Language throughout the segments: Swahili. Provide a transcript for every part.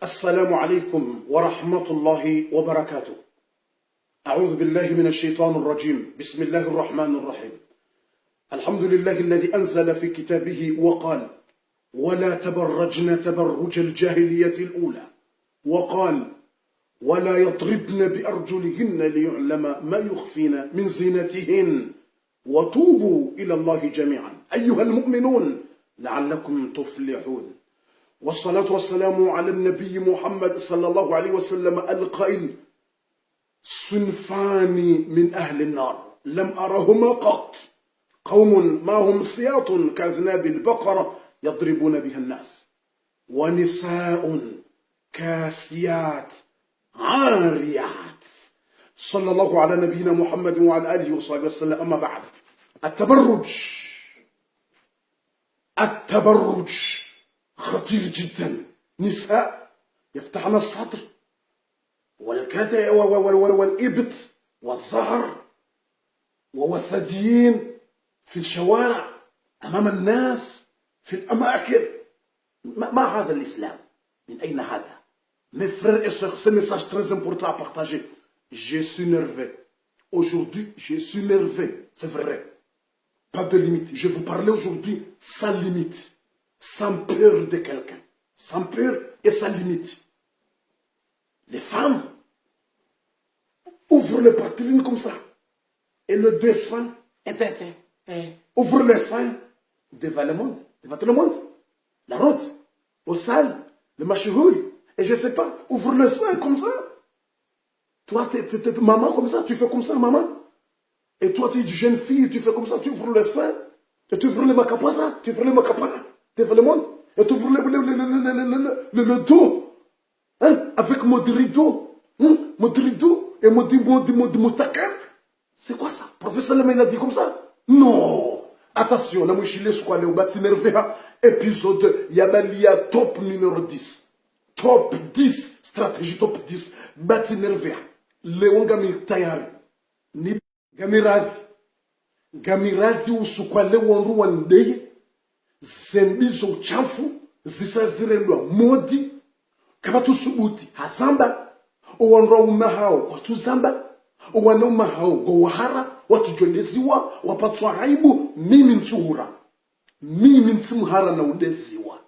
السلام عليكم ورحمة الله وبركاته. أعوذ بالله من الشيطان الرجيم. بسم الله الرحمن الرحيم. الحمد لله الذي أنزل في كتابه وقال: ولا تبرجن تبرج الجاهلية الأولى، وقال: ولا يضربن بأرجلهن ليعلم ما يخفين من زينتهن وتوبوا إلى الله جميعا أيها المؤمنون لعلكم تفلحون. والصلاة والسلام على النبي محمد صلى الله عليه وسلم القائل: صنفان من أهل النار لم أرهما قط، قوم ما هم سياط كأذناب البقرة يضربون بها الناس، ونساء كاسيات عاريات. صلى الله على نبينا محمد وعلى آله وصحبه وسلم. أما بعد، التبرج خطير جدا. نساء يفتحن الصدر والكدع والإبط والظهر والثديين في الشوارع أمام الناس في الأماكن. ما هذا الإسلام؟ من أين هذا؟ Mes frères et sœurs, ce message très important à partager. Je suis nerveux. Aujourd'hui, je suis nerveux. C'est vrai. Pas de limite. Je vais vous parler aujourd'hui sans limite. Sans peur de quelqu'un. Sans peur et sans limite. Les femmes ouvrent les poitrines comme ça. Et le dessin ouvre les seins devant le monde. Devant tout le monde. La route, au salle, le machihoul. Et je sais pas, ouvre le sein comme ça. Toi, t'es maman comme ça, tu fais comme ça, maman. Et toi, tu es une jeune fille, tu fais comme ça, tu ouvres le sein. Et tu ouvres le macapara, tu ouvres le macapara. Devant le monde. Et tu ouvres le dos. Hein? Avec mon rideau. Mon rideau et mon moustaquin. C'est quoi ça? Professeur Lemay a dit comme ça? Non. Attention, la mouchile squale au bâtiment épisode Yabalia top numéro 10. Top 10, stratégie top 10. Bati nervea. Leon Gami Tayari. Ni Gamiradhi usukwale wanru wandeye. Zembizo chafu. Zisa zirelwa modi. Kabatu subuti. Hazamba. Owanra umahao kwa tuzamba. Owana umahao kwa wahara. Watu jondeziwa. Wapatwa haibu. Mimi nsuhura. Mimi nsimuhara na udeziwa.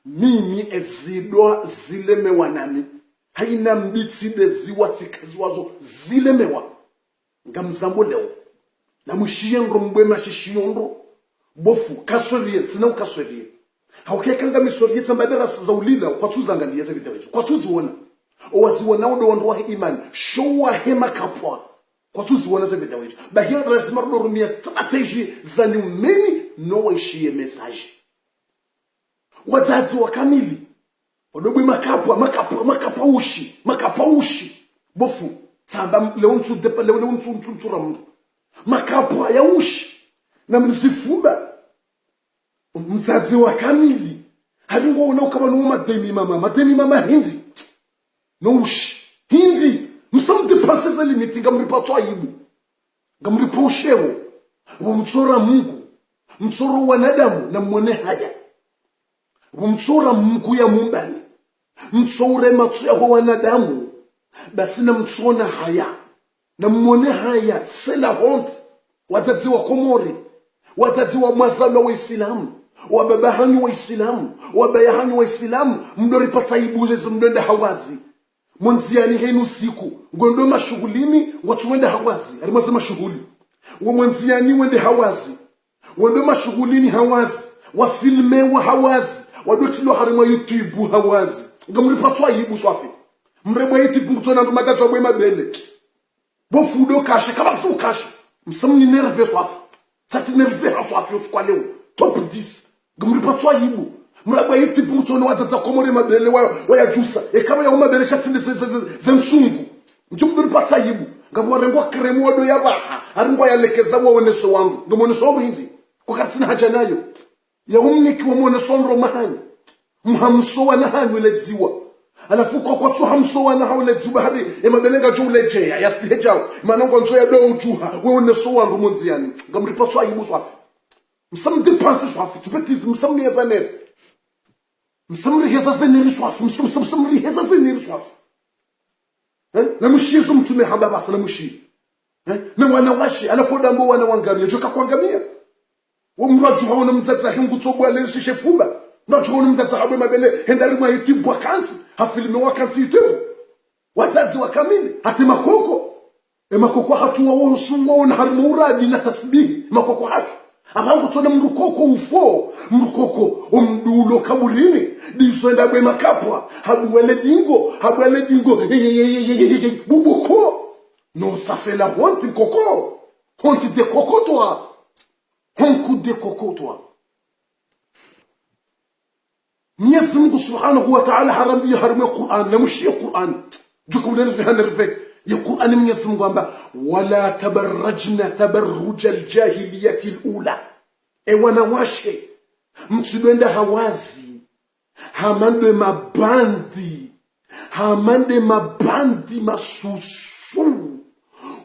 Mimi ezidwa zilemewa nami. Haina mbiti deziwa tikaziwazo zilemewa. Ngamzambo leo. Na mushiyengo mbwema shishiyondo. Bofu, kasweriye, tina ukasweriye. Haukeka ngamisweriye tambadera zaulila kwa tuzangalia za video hizo. Kwa tuziwona. Owaziwona odo wanduwa imani. Showa hema kapwa. Kwa tuziwona za video hizo. Bahia lazima rumia strategy za nyumeni no waishie message. Wazazi wa kamili odobwe makapaushi bofu samba leontu depa leontu mtu makapwa ya ushi na mzifumba mzazi wa kamili halingo una ukaba no mademi mama hindi no ushi hindi msamde passes limiti ngamripato ayibu ngamripa ushewo mtsora Mungu mtsora wanadamu na mwone haya mtsora Mungu ya mumbani mtsore matsu ya wanadamu basi na mtsona haya na mwone haya sela honte wazazi wa Komori wazazi wa mazalo wa Islamu wababahanyu wa Islamu wabayahanyu wa Islamu mdoripata ibuleze mdonda hawazi mwanziani henu siku ngondo mashughulini watu wende hawazi alimazema shughuli wa mwanziani wende hawazi wende mashughulini hawazi wa filme wa hawazi wadotilo harima YouTube hawazi ngamripatwa yibu swafi mrebo YouTube mtona ndo magatwa bwe mabele bo fudo kashe kama fu kashe msamni nerve swafi sati nerve swafi kwa leo top 10 ngamripatwa yibu mrebo YouTube mtona watatsa komore mabele wa ya jusa e kama ya mabele shatinde zensungu njumripatwa yibu ngamwarengwa kremu wado yabaha aringwa yalekeza woneso wangu ngamoneso mwindi kukatina haja nayo ya umniki wa mwone sondro mahani mhamsowa na hanyu ledziwa alafu kwa tu hamsowa na hau ledziwa hari emabelenga jo lejea yasihejao manongo nzo ya do ujuha wewe neso wangu monziani ngamripatwa ayibu swafi msamde panse swafi tibetiz msamni yazanere msamri heza zeneri swafu msamri heza zeneri swafu na mshizo mtume hamba basa na mshi na wanawashi alafu dambo wana wangamia joka kuangamia umraju haona mtata hingu tobwa leshi shefumba mraju haona mtata habwe mabele hendari mwa YouTube wakanti hafilime wakanti YouTube watazi wakamili hati makoko makoko hatu wawosu na harimu uradi na tasbihi makoko hatu abangu tona mrukoko ufo mrukoko umdulo kaburini diswenda bwe makapwa habuwele dingo bubuko non ça fait la honte coco honte de coco toi honte de coco toi Mwenyezi Mungu Subhanahu wa Ta'ala haramu Qur'an na mshi Qur'an jukum nirfe ya Qur'an Mwenyezi Mungu amba wala tabarrajna tabarruj al-jahiliyyah al-ula wanawashe mtudenda hawazi hamande mabandi masusu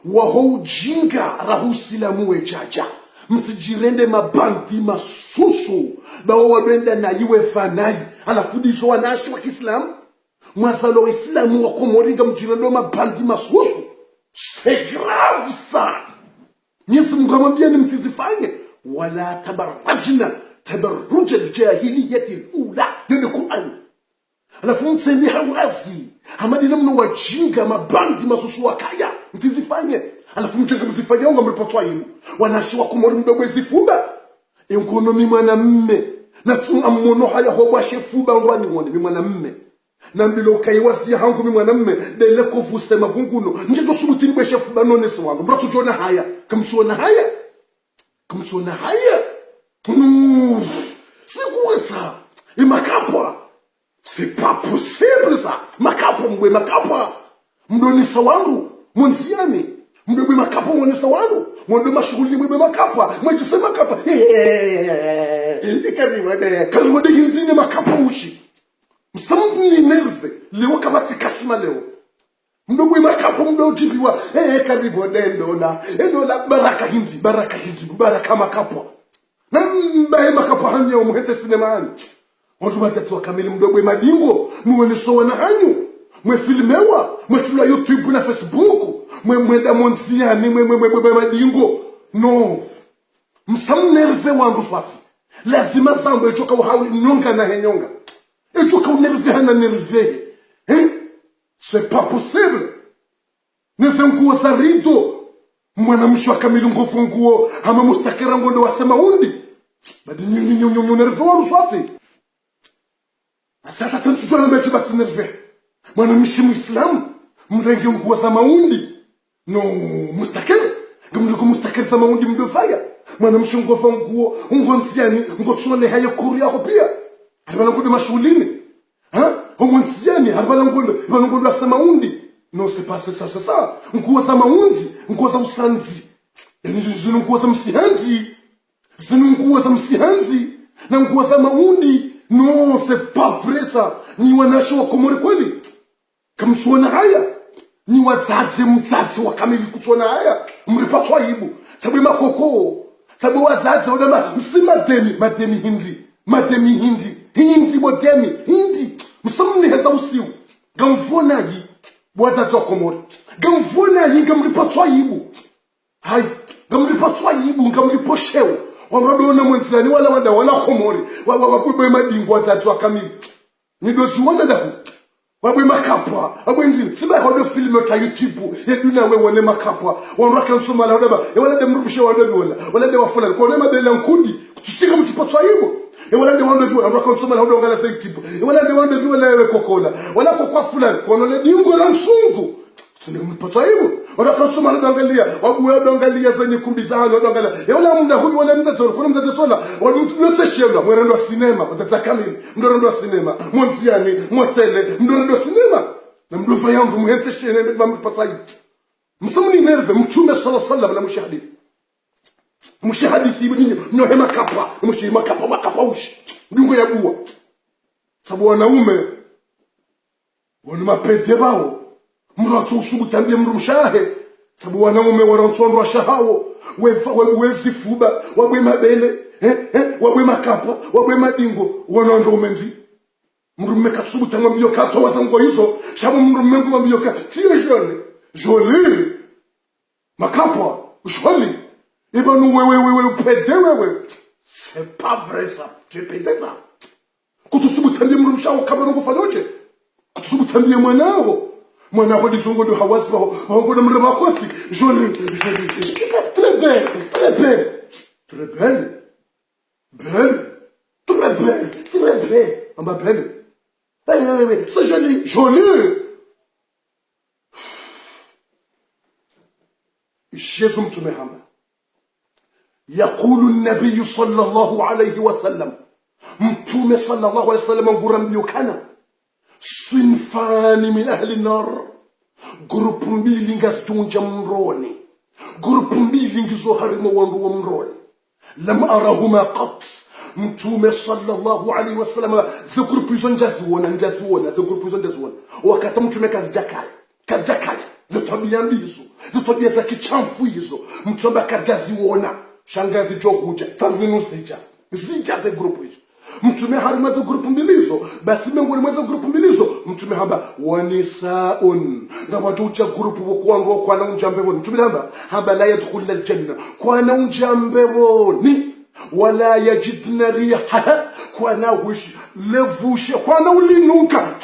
wahojinga rahusilamu wejaja mtijirende mabandi masusu bawo wabenda na iwe fanai alafudiso wanashi wa Kiislamu mwazalo Islamu wa Komoringa mjirendo mabandi masusu c'est grave ça Mwenyezi Mungu amwambia ni mtizifanye wala tabarrajna tabarruj al-jahiliyyah al-ula ndio Qur'an alafu mtsendi hawazi hamadi namno wajinga mabandi masusu wakaya mtizifanye alafu mtenge mzifanye ngo mlipotwa yenu wanashi wa Komori mdogo zifuba enkonomi mwanamme na tu amono haya hobwa shefuba ngwani ngone mwanamme na mbilo kaiwasi hangu mwanamme dele ko vusema gunguno nje subutiri bwe shefuba none se wangu mratu jona haya kamsuona haya c'est quoi ça et makapwa c'est pas possible ça makapwa mbwe makapwa mdonisa wangu mwenziani mbwe makapwa mwenisa wangu mwende mashughuli mbwe makapwa mwejise makapwa karibu de hinzine makapwa ushi msamni nerve leo kama tikashima leo mdogo makapwa mdogo jibiwa karibu endola baraka makapwa Nambaye makapwa hanya umuhete sinemani watu matatu wakamili mdogo madingo muwene sowa na hanyu mwe filmewa mwe tula YouTube na Facebook mwe damonziani mwe madingo no msamnerve wangu swafi lazima sambo echoka uhawi nyonga na henyonga echoka unerve hana nerve c'est pas possible nezenguo za rido mwanamshi wa kamili ngofunguo ama mustakira ngondo wasema undi badi nyonyo nerve wangu swafi asata tantu jona mechi bati nerve mwanamshi muislamu mrenge nguo za maundi no mustakira ngamduko mustakira za maundi mdofaya mwanamshi ngofunguo ngonziani ngotsole haya kuria ko pia alibana ngondo mashulini ngonziani alibana ngondo asema undi non c'est pas ça nguo za maunzi nguo za usanzi yani zinu nguo za msihanzi na nguo za maundi non c'est pas vrai ça ni wanashi wa Komori kweli kamsuona haya ni wazazi mzazi wa kamili kutuona haya mlipatwa aibu sababu makoko sababu wazazi wadama mademi hindi msamni hesa usiu gamvona yi wazazi wa Komori gamvona yi ngamlipatwa aibu hai ngamlipatwa aibu ngamliposhewa wamrodona mwenzani wala Komori wabwe madingo wazazi wa kamili nidosi wona dahu wabwe makapwa wabwe ndini siba hodo filme ta YouTube yeduna we wone makapwa wonraka nsoma la hodaba wala de mrubishe wala de wafula ko nema de lankudi tusika mtipatwa yibo wala de wanda biwa wonraka nsoma la hodo ngala sa YouTube wala de wanda biwa la we kokola wala kokwa fulani kono le dingo la msungu sile mtipatwa yibo wonraka nsoma la dongalia wabwe dongalia zenye kumbizana dongalia wala munda huyu wala mtatola kuna mtatola wala mtu shenda mwerendo cinema mtatakamini mdorendo cinema monziani motele mdorendo cinema na mdufa yangu muhente shene mpatsayi msamuni nerve mtume sallallahu alaihi wasallam la mushahadithi ibinyo no hema kapa makapa ushi ndungo ya bua sababu wanaume wana mapete bao mratu usubutambie mrumshahe sababu wanaume wanansondwa shahawo wezi fuba wabwe mabele wabwe makapa wabwe madingo wanaondo umendi Mrume katsubuta mwambio kato wazango hizo. Shabu mrume mwambio kato. Fie joli. Joli. Makapwa. Joli. Eba nou wewe pede wewe. C'est pas vrai ça. Tu es pédé ça. Kutusubutambie mrumshao kama nungu fanyoche. Kutusubutambie mwanao. Mwanao disongo do hawasi wao. Wango na mrema koti. Joli. Très belle. Très belle. Très belle. Belle. Très belle. Très belle. On m'a belle. C'est joli. Joli. Jésus mtumehamba. يقول النبي صلى الله عليه وسلم متوم صلى الله عليه وسلم غرام يوكانا صنفان من أهل النار غروب ميلينغاس جونجا مروني غروب ميلينغزو هرم ومروني لم أرهما قط متوم صلى الله عليه وسلم زغروب يزون جازونا زغروب يزون جازونا وكاتا متوم كازجاكال زتوبيا مبيزو زتوبيا زكي تشانفو يزو متوم كازجازيونا shangazi jokuja sazinu zija ze grupu hizo mtume harima ze grupu mbilizo basi miongoni mwa ze grupu mbilizo mtume haba wanisaun ngabatu cha grupu bokwango kwa na unjambebo mtume haba la yadkhul aljanna kwa na unjambebo ni wala yajidna riha kwa na wishi levushe kwa na ulinuka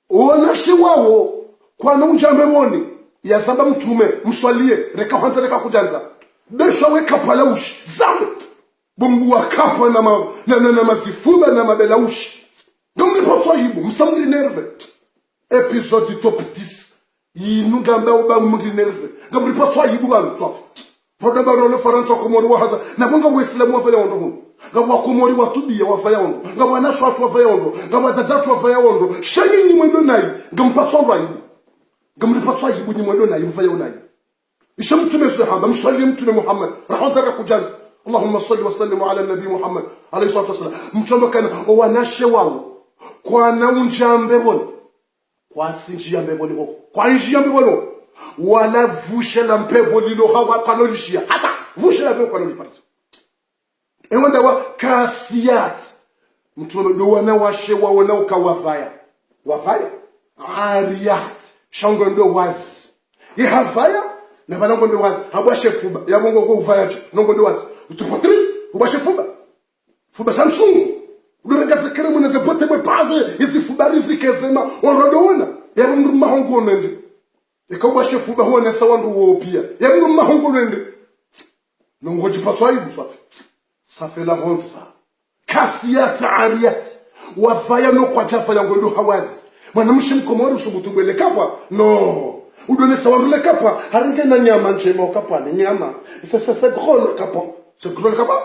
onashi wao kwa na unjambeboni ya saba mtume mswalie reka kwanza reka kujanza besho weka palaushi zambe bombu wa kapa na mazifuba na mabelaushi ngamri potso yibu msamri nerve episode top 10 yinugamba uba mri nerve ngamri potso yibu ba mtsofa poda ba role faransa komori wa haza na bonga wesilamu wa faya ondo hu ngabwa komori wa tubiya wa faya ondo ngabwa na shwatu wa faya ondo ngabwa tazatu wa faya ondo shayini mwendo nayi ngampatso ba yibu ngamripatwa yibu nyimwendo nayi mfaya unayi ishamtume sahaba mswalie mtume Muhammad rahmataka kujanza Allahumma salli wa sallim ala nabi Muhammad alayhi salatu wasallam mtume kana owanashe wao kwa na unjambe bona kwa sinjiyambe bona kwa njiyambe bona wala vushe la mpevo lilo hawa kanolishia hata vushe la mpevo kanolipata ewanda wa kasiyat mtume do wana washe wao na ukawavaya ariyat shangondo wazi yehavaya na banangondo wazi habwashe fuba yabongo ko uvaya nongondo wazi utupotri ubashe fuba Samsung udorega sekere mwana zepote mwe paze izifuba rizike zema onrodona yabongo mahongo nende ekobashe fuba huone sawandu wo pia yabongo mahongo nende nongoji patwa ibu safi ça fait la honte ça kasiyat ariyat wafaya no kwa jafa yangondo hawazi mwana mshimkomori usubutubele kapa no udone sawamle kapa haringe na nyama njema kapa ni nyama c'est gros le kapa c'est gros le kapa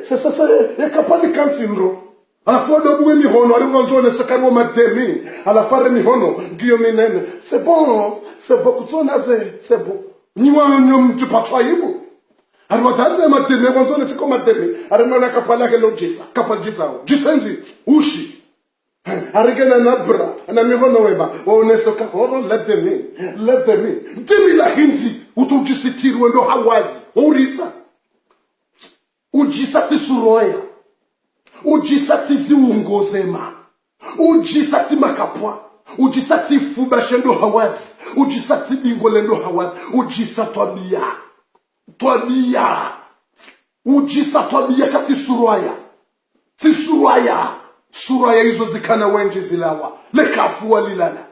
c'est kapa ni kantinro ala fois de boué mi hono ari ngonzone sekaro mademi ala fare mi hono giyo minene c'est bon kutona c'est bon ni wanyo tu patwa yibu ari watanze mademi ngonzone seko mademi ari nona kapa lake lo jisenzi ushi arigena nabra na mihono weba waoneso kahoro let them in dimi la hindi utujisitiri wendo hawazi urisa ujisati suroya ujisati ziungozema ujisati makapwa ujisati fuba shendo hawazi ujisati bingolendo hawazi ujisatwabia ujisatwabia chati suroya suraya hizo zikana wenje zilawa lekafuwa lilala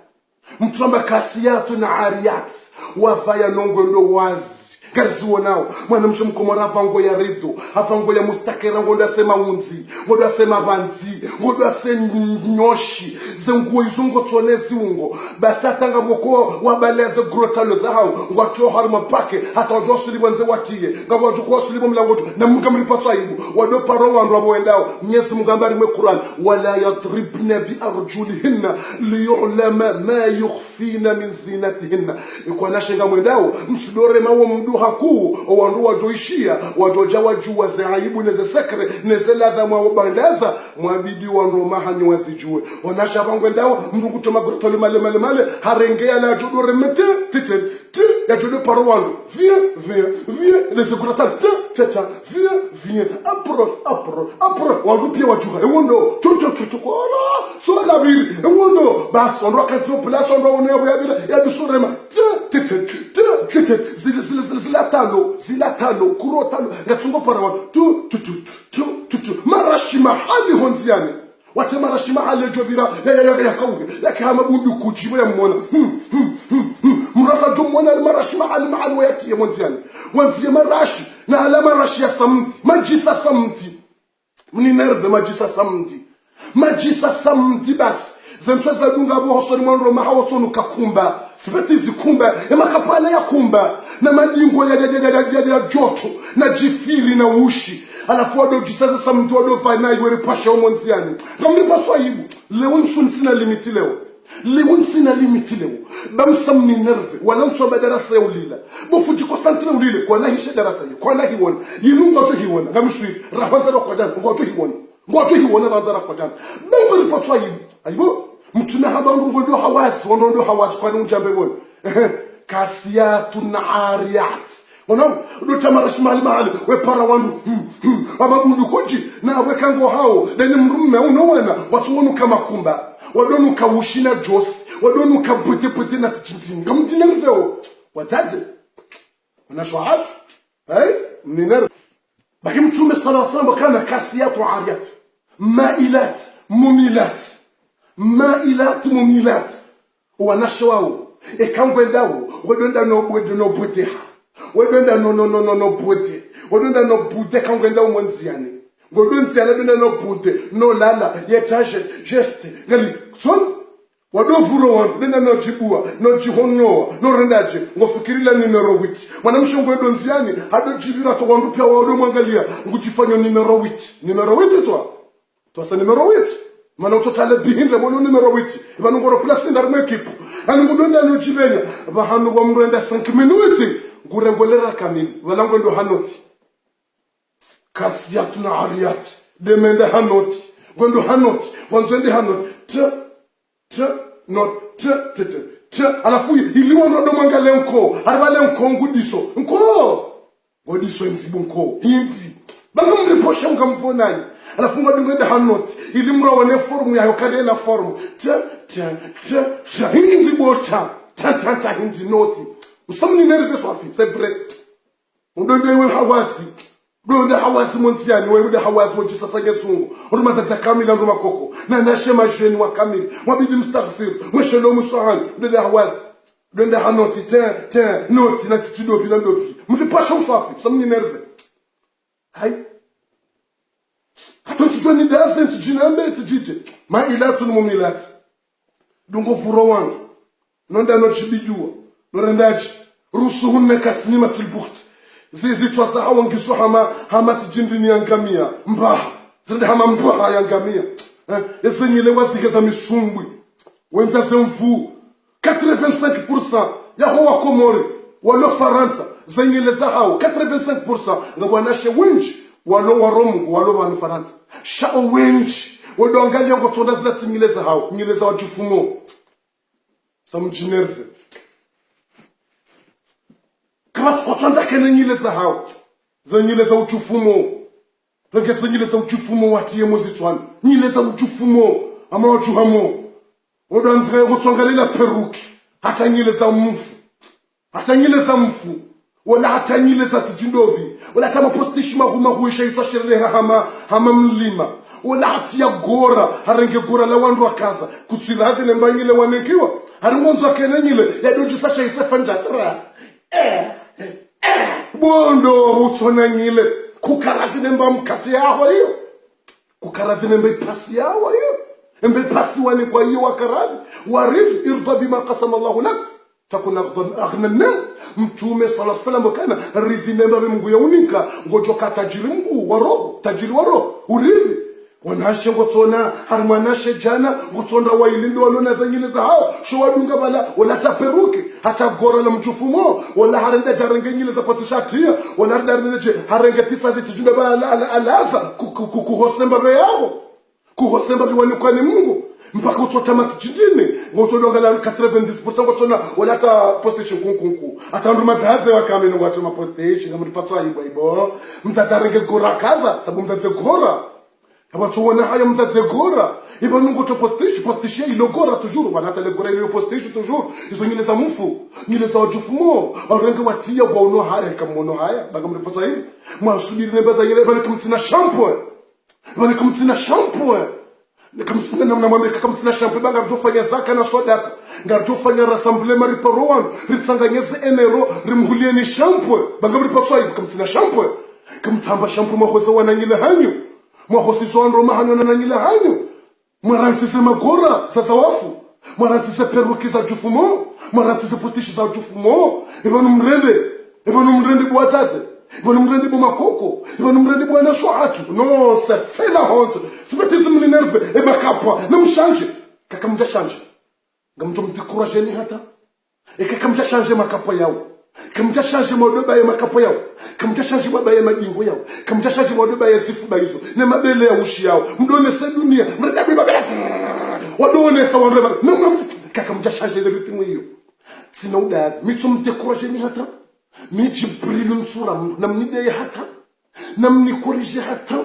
mtuamba kasiyatu na ariyat wafaya nongondo wazi Garzuo nao mwana mshumkomora afango ya rido afango ya mustakera ngoda sema unzi ngoda sema banzi ngoda senyoshi zenguo izungo tonezi ungo basatanga boko wabaleze grotalo za hao ngwato harma pake hata ojosuli bonze watie ngabo jukwa sulibo mlango na mungamripatwa yibu wado paro wandu aboendao nyesi mugambari mwe Qur'an wala yadribna bi arjulihinna liyulama ma yukhfina min zinatihinna ikwana shenga mwendao msidore mawo mduha kuu wandu wajoishia wadoja wajua za aibu neze sekre neze ladha mwabandaza mwabidi wandu mahani wazijue wanasha bangwendao mdu kutoma grotoli male harengea la jodore mete tite ya jode parwando. Viens, les écoutants, viens, apro, wangupia wajuga, ewondo, tukola, so la biri, ewondo, bas, on doit qu'être sur place, on doit on est ya du surema, zilatalo, kurotalo, gatungo parwando, marashima hali honziani. Wate marashima ale jobira ya kauge laka mabudu kuchibo ya mwana murata jomwana marashima ale maal wayati ya mwanziani wanzi marashi na ala marashi ya samti majisa samti mninerve majisa samti bas zentweza dunga bo hosoni mwanro mahawotonu kakumba sipeti zikumba ya makapala ya kumba na madingo ya joto na jifiri na ushi alafu wado jisaza samti wado faina iwere pasha omonziani kamri patwa yibu leo nsuntina limiti leo bamsamni nerve wala mtu madarasa ya ulila bofuji Constantine ulile kwa na hishe darasa yi kwa na hiwona yinungo to hiwona ngamswi rahanza ro kwa jana ngoto hiwona rahanza ro kwa jana bamri patwa yibu ayibo mtuna habangu ngodo hawasi kwa njambe bona kasiyatun ariyat Ono ndo tamarashi mahali we para wandu ababudu koji na wekango hao deni mrume unaona watu wonu kama kumba wadonu kawushina jos wadonu kabute na tchintin ngamjina rifeo wataze wanashahatu mniner baki mtume sallallahu alaihi wasallam kana kasiyatu ariyat mailat mumilat wanashwao ekangwendawo wadonda no budeha wedonda no bude wedonda no bude kangenda umonziane godonziana donda no bude no lala yetage geste ngali son wadovuro wangu donda no jibua no jihonyo no rendaje ngofikirila numero 8 mwanamshongo wedonziani hado jibira to wandu pia wado mwangalia ngujifanya numero 8 to sa numero 8 mana utotale bihinda bono numero 8 banu ngoro place ndarme equipe anu godonda no jibenya bahanu wa mrenda 5 minutes ngurengolera kamili wala ngondo hanoti kasiyatuna ariyat demende hanoti ngondo hanoti wanzende hanoti alafu iliwa ndo mangale nko aribale nko ngudiso ngodiso nzibu nko hinzi banga mriposha ngamfonai alafu ngode hanoti ilimro wane formu ya kadela formu hinzi bota hinzi noti Msamni nerve swafi, c'est vrai. On donne we hawasi. Donde hawasi montiani, we hawasi moji sasa ngesungu. Uruma takamila ngoma koko. Na nashema jeni wa kamili. Mwabidi mstaghfir. Mweshelo musahani. Donde hawasi. Donde hanoti noti na titido bila ndopi. Mlipasha uswafi, msamni nerve. Hai. Hato tujoni daze tujinambe tujije. Ma ilatun mumilat. Dungo furo wangu. Nonda no chibijua. Norendaji rusuhunne kasnimatul bukht zizi twaza hawangisu hama tijindini yangamia mbaha zinde hama mbaha yangamia esenyele wazigeza misumbwi wenza zemvu 85% ya hoa komori walo faransa zenyele za hao 85% ngabwanashe wenji walo waromu walo wanu faransa shao wenji wadongalia ngotonda zila tinyele za hao nyele za wajufumo samjinerve kama tukotwanza kene nyile za hao za nyile za uchufumo regesa nyile za uchufumo watie mozitwana nyile za uchufumo ama wachuhamo odanzwe ngotsongalela peruki hata nyile za mfu wala hata nyile za tijindobi wala hata mapostishi maguma huisha itwashireha hama mlima wala hati ya gora harenge gora la wandu wakaza kutsira hati nembanyile wanekiwa haringonzo kene nyile ya doji sasha itefanja bondo utsona nyile kukaradine mba mkati yaho hiyo kukaradine mba ipasi yaho hiyo mba ipasi wani kwa hiyo wakaradi warid irda bima qasama Allahu lak takuna aghna an-nas mtume sallallahu alaihi wasallam kana ridine mba mungu ya unika ngojoka tajiri mungu waro tajiri waro uridi wanashe ngotsona harmanashe jana ngotsonda wailindo walona zanyile za hao sho wadunga bala wala taperuki hata gora la mchufumo wala harenda jarenge nyile za patishatia wala darneje harenge tisa zitijunda bala alaza kuhosemba be yao kuhosemba biwani kwa ni Mungu mpaka utotamati chindini ngotolongala 90% ngotona wala hata postation kunkunku atandu mataze wakame ngwatu ma postation ngamuri patwa ibo mtatarenge gora kaza sabu mtatse gora abatsuona haya mtatse gora ibo ngoto postation ilogora toujours wala hata le gora ile postation toujours izongile za mufu ngile za utufumo arenge watia kwa uno haya kamono haya bagamuri patwa hivi mwasubiri nembaza ile bale kumtsina shampoo bale kumtsina shampoo nikamsina namna mwame kakamtsina shampoo banga rutofanya zaka na soda ngarutofanya rassemblement riparowan ritsanganyeze enero rimhulie ni shampoo banga ripatswa ikamtsina shampoo kamtsamba shampoo mahose wananyile hanyu mahose soandro mahanyo nananyile hanyu mwarantsise magora sasa wafu mwarantsise peruki za jufumo mwarantsise postishi za jufumo ibanu mrende bwatate ibanu mrende bmakoko ibanu mrende bwana shohatu no ça fait la honte sibatisme ni nerve e makapa ne mchange kakamja change ngamjo mdikourager ni hata e kakamja change makapa yao kamja change modoba ya makapa yao kamja change baba ya madingo yao kamja change modoba ya sifu baizo ne mabele ya ushi yao mdone sa dunia mradabi babela wadone sa wanreba no kakamja change le ritmo hiyo sina udaz mitso mdikourager ni hata mijibril nsura namnide hata namni corriger hata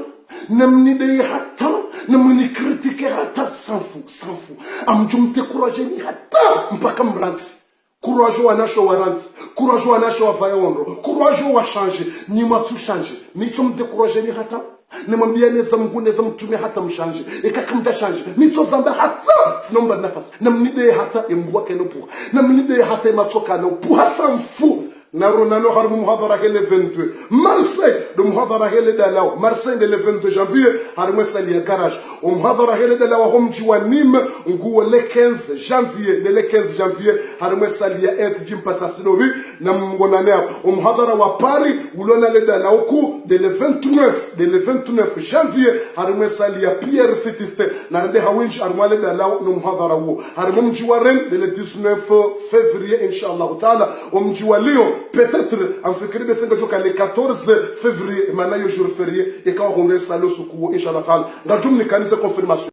namnide hata namni critiquer hata sans fou amjumte courage ni hata mpaka mranzi courage wanasho waranzi courage wanasho wavayondo courage wa changer ni matu changer mitso mdikourager ni hata nemwambia neza mguneza mtume hata mshanje ekakamta shanje mitso zamba hata sinomba nafasi namnide hata embuwa kenopu namnide hata matsoka no puha sans fou Ronaldo harbu muhadara hele 22 Marseille le muhadara hele dalao Marseille le 22 janvier harbu sali garage o muhadara hele dalao homji wa Nîmes nguo le 15 janvier le 15 janvier harbu sali ya et jimpasa sinobi na mngonanea o muhadara wa Paris ulona le dalao ku de le 29 janvier harbu sali ya Pierre Fetiste na rende hawinji harbu le dalao no muhadara wo harbu mji wa Rennes le 19 février inshallah taala o mji wa Lyon peut-être en février le 14 février maintenant jour férié et quand on reste à l'eau sous inchallah ngadjum ni kanisa confirmation